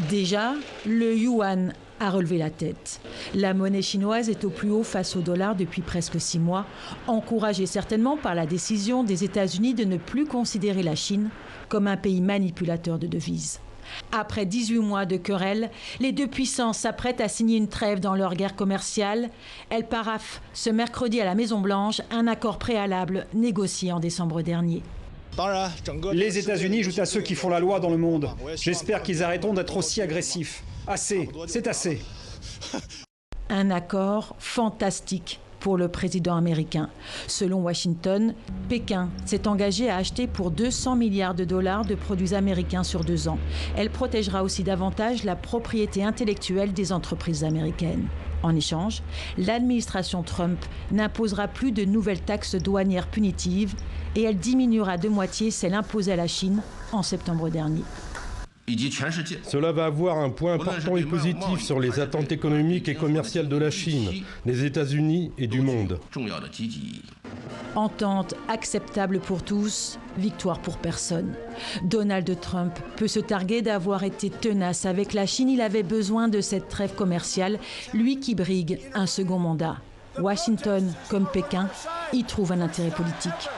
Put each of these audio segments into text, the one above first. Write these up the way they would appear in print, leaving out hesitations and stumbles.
Déjà, le yuan a relevé la tête. La monnaie chinoise est au plus haut face au dollar depuis presque 6 mois, encouragée certainement par la décision des États-Unis de ne plus considérer la Chine comme un pays manipulateur de devises. Après 18 mois de querelle, les deux puissances s'apprêtent à signer une trêve dans leur guerre commerciale. Elles paraphent ce mercredi à la Maison-Blanche un accord préalable négocié en décembre dernier. Les États-Unis jouent à ceux qui font la loi dans le monde. J'espère qu'ils arrêteront d'être aussi agressifs. Assez, c'est assez. Un accord fantastique pour le président américain. Selon Washington, Pékin s'est engagé à acheter pour 200 milliards de dollars de produits américains sur 2 ans. Elle protégera aussi davantage la propriété intellectuelle des entreprises américaines. En échange, l'administration Trump n'imposera plus de nouvelles taxes douanières punitives et elle diminuera de moitié celle imposée à la Chine en septembre dernier. Cela va avoir un point important et positif sur les attentes économiques et commerciales de la Chine, des États-Unis et du monde. Entente acceptable pour tous, victoire pour personne. Donald Trump peut se targuer d'avoir été tenace avec la Chine. Il avait besoin de cette trêve commerciale, lui qui brigue un second mandat. Washington, comme Pékin, y trouve un intérêt politique.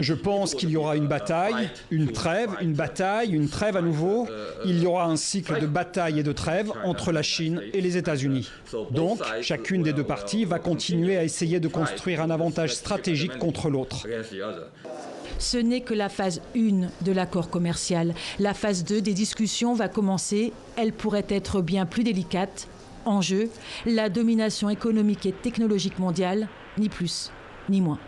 Je pense qu'il y aura une bataille, une trêve, une bataille, une trêve à nouveau. Il y aura un cycle de bataille et de trêve entre la Chine et les États-Unis. Donc, chacune des deux parties va continuer à essayer de construire un avantage stratégique contre l'autre. Ce n'est que la phase 1 de l'accord commercial. La phase 2 des discussions va commencer. Elle pourrait être bien plus délicate. En jeu, la domination économique et technologique mondiale, ni plus ni moins.